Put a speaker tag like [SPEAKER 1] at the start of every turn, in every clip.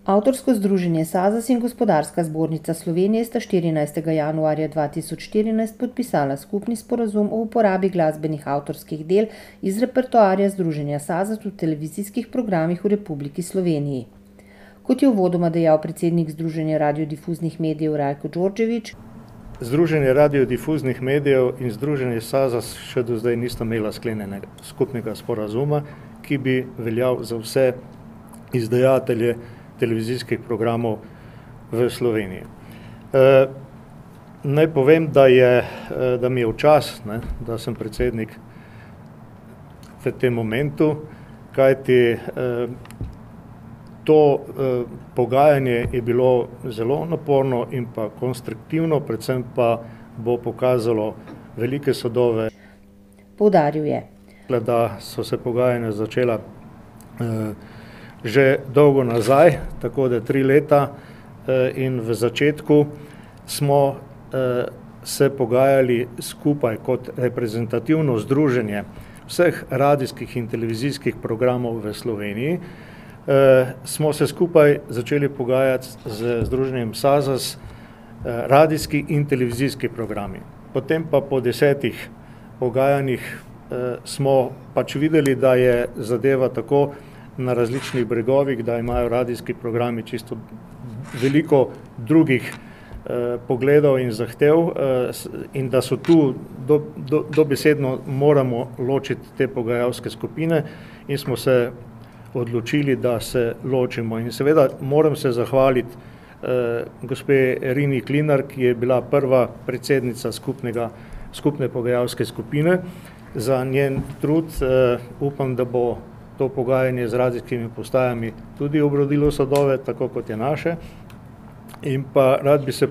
[SPEAKER 1] Avtorsko združenje SAZAS in Gospodarska zbornica Slovenije sta 14. januarja 2014 podpisala skupni sporazum o uporabi glasbenih avtorskih del iz repertoarja združenja SAZAS v televizijskih programih v Republiki Sloveniji. Kot je uvodoma dejal predsednik Združenja radiodifuznih medijev Rajko Đorđević,
[SPEAKER 2] Združenje radiodifuznih medijev in Združenje SAZAS še do zdaj nista imela sklenjenega skupnega sporazuma, ki bi veljal za vse izdajatelje televizijskih programov v Sloveniji. Naj povem, da mi je v čast, da sem predsednik v tem momentu, kajti to pogajanje je bilo zelo naporno in pa konstruktivno, predvsem pa bo pokazalo velike sadove.
[SPEAKER 1] Poudaril je,
[SPEAKER 2] da so se pogajanja začela že dolgo nazaj, tako da 3 leta, in v začetku smo se pogajali skupaj kot reprezentativno združenje vseh radijskih in televizijskih programov v Sloveniji. Smo se skupaj začeli pogajati z združenjem SAZAS radijski in televizijski programi. Potem pa po 10 pogajanjih smo pač videli, da je zadeva tako na različnih bregovih, da imajo radijski programi čisto veliko drugih pogledov in zahtev in da so tu dobesedno moramo ločiti te pogajalske skupine in smo se odločili, da se ločimo. In seveda moram se zahvaliti gospe Rini Klinar, ki je bila prva predsednica skupne pogajalske skupine, za njen trud. Upam, da bo to pogajanje z radijskimi postajami tudi obrodilo sadove, tako kot je naše. In pa rad bi se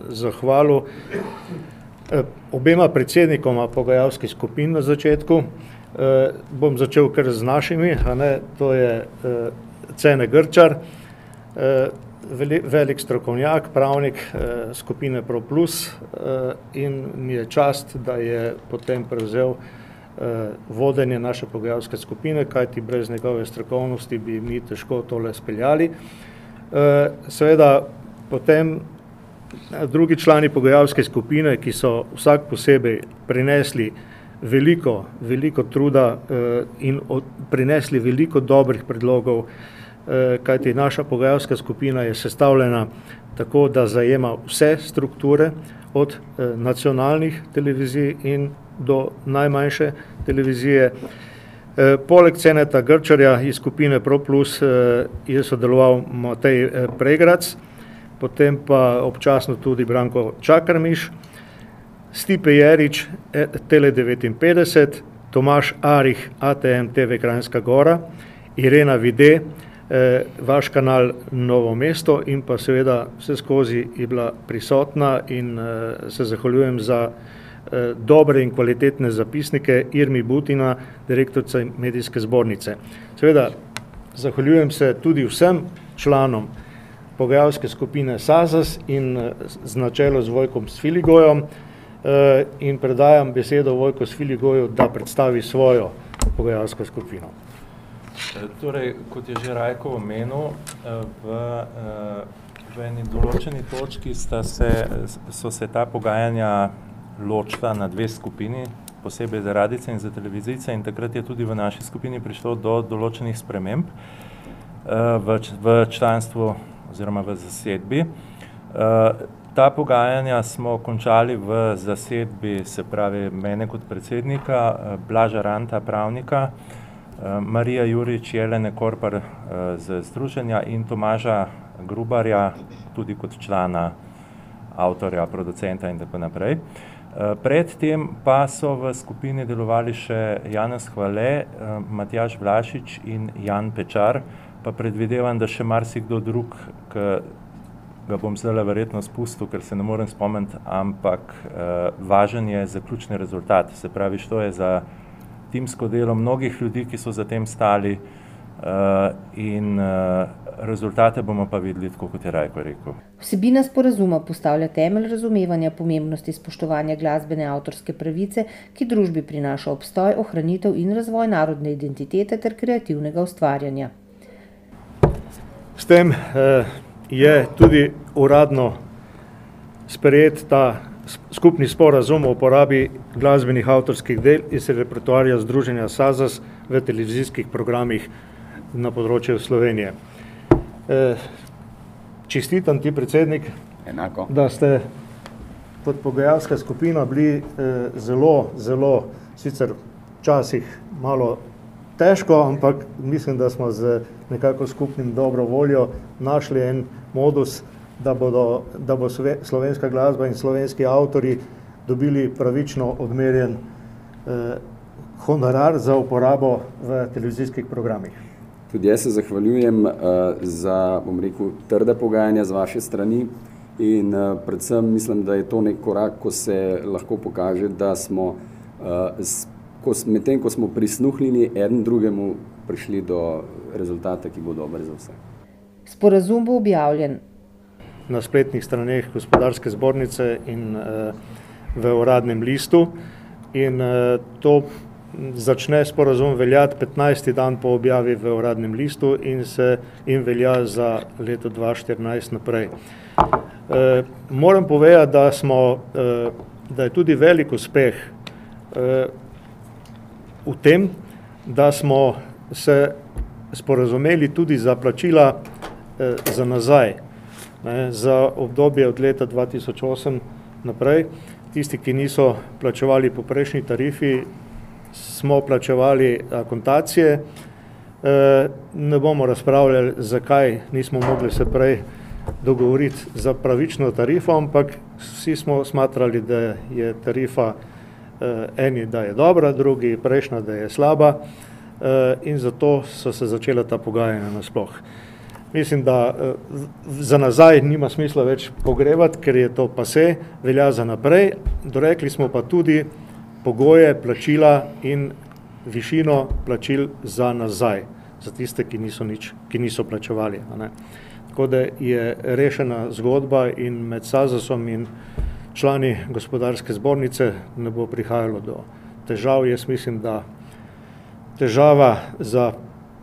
[SPEAKER 2] zahvalil obema predsednikoma pogajalskih skupin na začetku. Bom začel kar z našimi, to je Cene Grčar, velik strokovnjak, pravnik skupine ProPlus, in mi je čast, da je potem prevzel vodenje naše pogajalske skupine, kajti brez njegove strokovnosti bi mi težko tole speljali. Seveda potem drugi člani pogajalske skupine, ki so vsak posebej prinesli veliko truda in prinesli veliko dobrih predlogov, kajti naša pogajalska skupina je sestavljena tako, da zajema vse strukture, od nacionalnih televizij in do najmanjše televizije. Poleg Ceneta Grčarja iz skupine ProPlus je sodeloval Matej Pregrac, potem pa občasno tudi Branko Čakarmiš, Stipe Jerič, Tele59, Tomaž Arih, ATM TV Kranjska Gora, Irena Vide, vaš kanal Novo mesto, in pa seveda vse skozi je bila prisotna in se zahvaljujem za dobre in kvalitetne zapisnike Irmi Butina, direktorica medijske zbornice. Seveda zahvaljujem se tudi vsem članom pogajalske skupine SAZAS in na čelu z Vojkom Sfiligojem, in predajam besedo Vojku Sfiligoju, da predstavi svojo pogajalsko skupino.
[SPEAKER 3] Torej, kot je že Rajko omenil, v eni določeni točki so se ta pogajanja ločila na 2 skupini, posebej za radijce in za televizijce, in takrat je tudi v naši skupini prišlo do določenih sprememb v članstvu oziroma v zasedbi. Ta pogajanja smo končali v zasedbi, se pravi mene kot predsednika, Blaža Ranta, pravnika, Marija Jurič, Jelene Korpar z združenja in Tomaža Grubarja, tudi kot člana, avtorja, producenta in tako naprej. Predtem pa so v skupini delovali še Janez Hvale, Matjaž Vlašič in Jan Pečar, pa predvidevam, da še marsikdo drug, ki ga bom zdaj verjetno spustil, ker se ne morem spomniti, ampak važen je zaključni rezultat. Se pravi, što je za timsko delo mnogih ljudi, ki so za tem stali, in rezultate bomo pa videli, tako kot je Rajko rekel.
[SPEAKER 1] Vsebina sporazuma postavlja temelj razumevanja pomembnosti spoštovanja glasbene avtorske pravice, ki družbi prinaša obstoj, ohranitev in razvoj narodne identitete ter kreativnega ustvarjanja.
[SPEAKER 2] S tem je tudi uradno sprejet ta skupni sporazum o uporabi glasbenih avtorskih del iz repertoarja Združenja SAZAS v televizijskih programih na področju Slovenije. Čestitam ti, predsednik,
[SPEAKER 4] Enako.
[SPEAKER 2] Da ste kot pogajalska skupina bili zelo, sicer včasih malo težko, ampak mislim, da smo z nekako skupnim dobro voljo našli en modus, da bo slovenska glasba in slovenski avtori dobili pravično odmerjen honorar za uporabo v televizijskih programih.
[SPEAKER 4] Tudi jaz se zahvaljujem za, bom rekel, trde pogajanja z vaše strani in predvsem mislim, da je to nek korak, ko se lahko pokaže, da smo medtem, ko smo prisluhnili eden drugemu, prišli do rezultata, ki bo dober za vse.
[SPEAKER 1] Sporazum bo objavljen
[SPEAKER 2] na spletnih straneh Gospodarske zbornice in v uradnem listu in to začne sporazum veljati 15. dan po objavi v uradnem listu in velja za leto 2014 naprej. Moram povedati, da je tudi velik uspeh v tem, da smo se sporazumeli tudi za plačila za nazaj, za obdobje od leta 2008 naprej. Tisti, ki niso plačevali po prejšnji tarifi, smo plačevali akontacije. Ne bomo razpravljali, zakaj nismo mogli se prej dogovoriti za pravično tarifo, ampak vsi smo smatrali, da je tarifa eni, da je dobra, drugi prejšnja, da je slaba in zato so se začela ta pogajanja nasploh. Mislim, da za nazaj nima smisla več pogrevati, ker je to pase, velja za naprej. Dorekli smo pa tudi pogoje, plačila in višino plačil za nazaj, za tiste, ki niso plačevali. Tako da je rešena zgodba in med SAZAS-om in člani Gospodarske zbornice ne bo prihajalo do težav. Jaz mislim, da težava za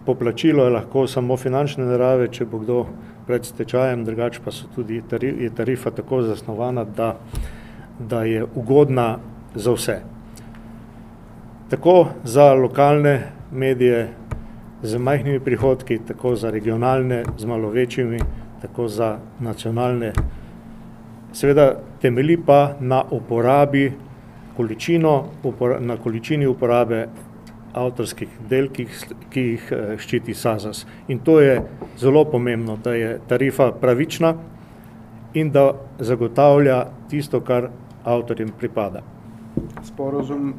[SPEAKER 2] poplačilo je lahko samo finančne narave, če bo kdo pred stečajem, drugače pa je tarifa tako zasnovana, da je ugodna za vse. Tako za lokalne medije z majhnimi prihodki, tako za regionalne z malo večjimi, tako za nacionalne. Seveda temelji pa na uporabi na količini uporabe avtorskih del, ki jih ščiti SAZAS. In to je zelo pomembno, da je tarifa pravična in da zagotavlja tisto, kar avtorjem pripada.
[SPEAKER 5] Sporazum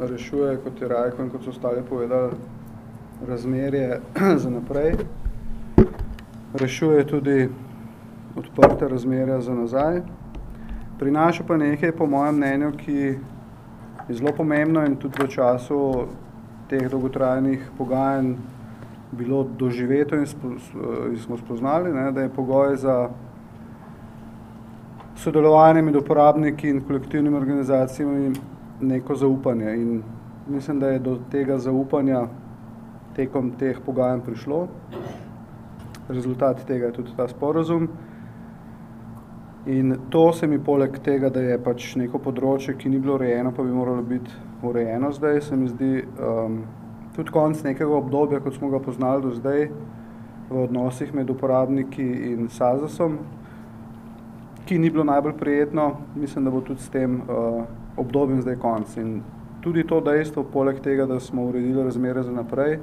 [SPEAKER 5] rešuje, kot je Rajko in kot so ostali povedali, razmerje za naprej. Rešuje tudi odprte razmerja za nazaj. Prinaša pa nekaj, po mojem mnenju, ki je zelo pomembno in tudi v času teh dolgotrajnih pogajanj bilo doživeto in smo spoznali, da je pogoj za sodelovanje med uporabniki in kolektivnimi organizacijami neko zaupanje. In mislim, da je do tega zaupanja tekom teh pogajanj prišlo. Rezultat tega je tudi ta sporazum. In to se mi poleg tega, da je pač neko področje, ki ni bilo urejeno, pa bi moralo biti urejeno zdaj, se mi zdi tudi konec nekega obdobja, kot smo ga poznali do zdaj, v odnosih med uporabniki in SAZAS-om, ki ni bilo najbolj prijetno. Mislim, da bo tudi s tem obdobjem zdaj konec. In tudi to dejstvo, poleg tega, da smo uredili razmere za naprej,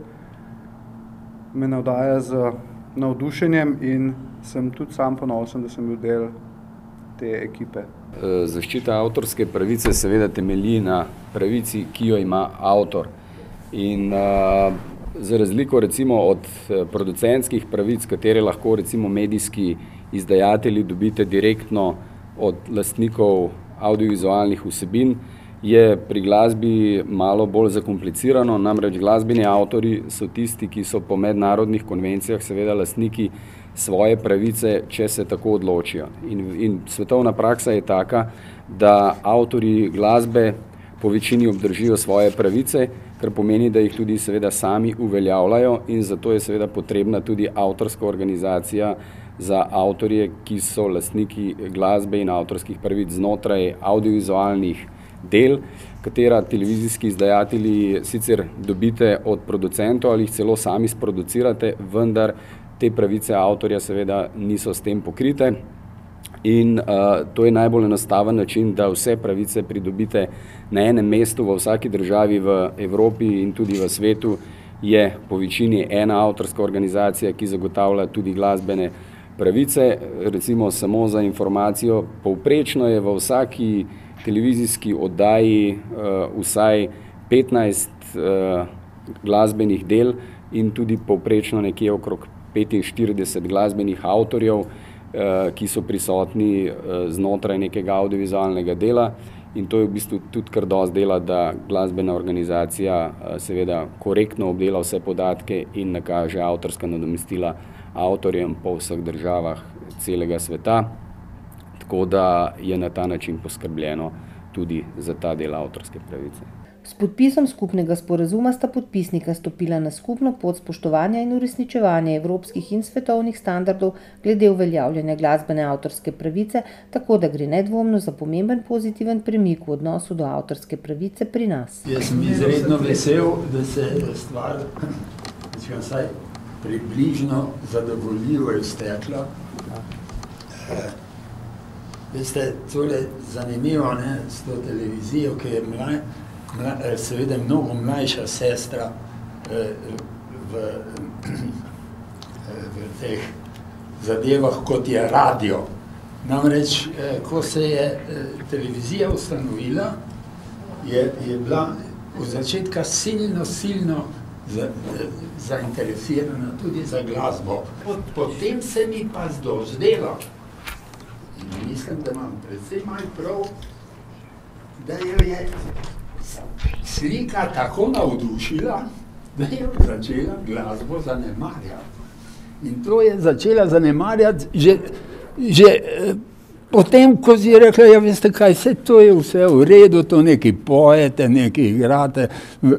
[SPEAKER 5] me navdaja z navdušenjem in sem tudi sam ponosen, da sem bil del te ekipe.
[SPEAKER 4] Zaščita avtorske pravice seveda temelji na pravici, ki jo ima avtor. In za razliko recimo od producentskih pravic, katere lahko recimo medijski izdajatelji dobite direktno od lastnikov audiovizualnih vsebin, je pri glasbi malo bolj zakomplicirano, namreč glasbeni avtori so tisti, ki so po mednarodnih konvencijah seveda lastniki svoje pravice, če se tako odločijo. In svetovna praksa je taka, da avtori glasbe po večini obdržijo svoje pravice, kar pomeni, da jih tudi seveda sami uveljavljajo in zato je seveda potrebna tudi avtorska organizacija za avtorje, ki so lastniki glasbe in avtorskih pravic znotraj audiovizualnih del, katera televizijski izdajatelji sicer dobite od producentov ali jih celo sami sproducirate, vendar te pravice avtorja seveda niso s tem pokrite. In to je najbolj enostaven način, da vse pravice pridobite na enem mestu v vsaki državi v Evropi in tudi v svetu, je po večini ena avtorska organizacija, ki zagotavlja tudi glasbene pravice. Recimo samo za informacijo, povprečno je v vsaki televizijski oddaji vsaj 15 glasbenih del in tudi povprečno nekje okrog 45 glasbenih avtorjev, ki so prisotni znotraj nekega audiovizualnega dela in to je v bistvu tudi kar dosti dela, da glasbena organizacija seveda korektno obdela vse podatke in nakaže avtorska nadomestila avtorjem po vseh državah celega sveta, tako da je na ta način poskrbljeno tudi za ta del avtorske pravice.
[SPEAKER 1] S podpisom skupnega sporazuma sta podpisnika stopila na skupno pot spoštovanja in uresničevanja evropskih in svetovnih standardov glede uveljavljanja glasbene avtorske pravice, tako da gre nedvomno za pomemben pozitiven premik v odnosu do avtorske pravice pri nas.
[SPEAKER 6] Jaz sem izredno vesel, da se stvar vsaj približno zadovoljivo iztekla. Veste, tole zanimivo, ne, s to televizijo, ki je seveda mnogo mlajša sestra v teh zadevah, kot je radio. Namreč, ko se je televizija ustanovila, je bila v začetka silno zainteresirana tudi za glasbo. Potem se mi pa zdelo, in mislim, da imam predvsem malo prav, da jo je slika tako navdušila, da je začela glasbo zanemarjati. In to je začela zanemarjati že potem, ko si je rekla, ja veste kaj, to je vse v redu, to nekaj pojete, nekaj igrate,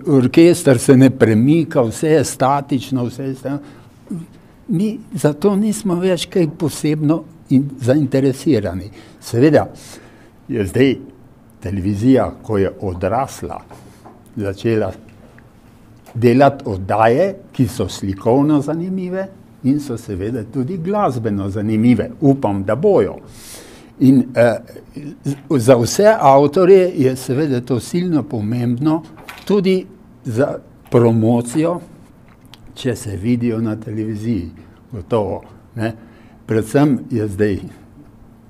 [SPEAKER 6] orkester se ne premika, vse je statično, vse je statično. Mi zato nismo več kaj posebno zainteresirani. Seveda je zdaj televizija, ko je odrasla, začela delati oddaje, ki so slikovno zanimive in so seveda tudi glasbeno zanimive. Upam, da bojo. In za vse avtorje je seveda to silno pomembno, tudi za promocijo, če se vidijo na televiziji. Gotovo, ne? Predvsem je zdaj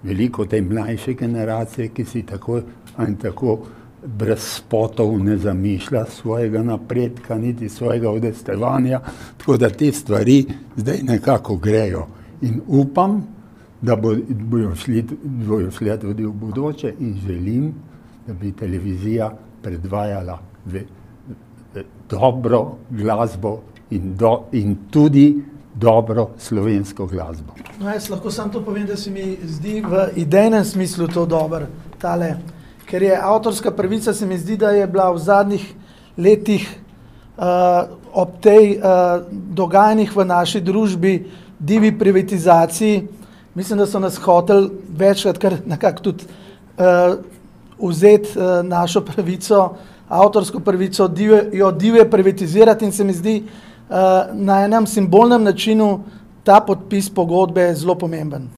[SPEAKER 6] veliko te mlajše generacije, ki si tako in tako brez spotov ne zamišlja svojega napredka, niti svojega udejstvovanja, tako da te stvari zdaj nekako grejo. In upam, da bojo šli tudi v bodoče in želim, da bi televizija predvajala dobro glasbo in tudi dobro slovensko glasbo.
[SPEAKER 7] No, jaz lahko samo to povem, da se mi zdi v idejnem smislu to dobro, ker je avtorska pravica, se mi zdi, da je bila v zadnjih letih ob tej dogajanjih v naši družbi, divi privatizaciji, mislim, da so nas hoteli večkrat kar nekako tudi vzeti našo pravico, avtorsko pravico, jo divje privatizirati in se mi zdi na enem simbolnem načinu ta podpis pogodbe zelo pomemben.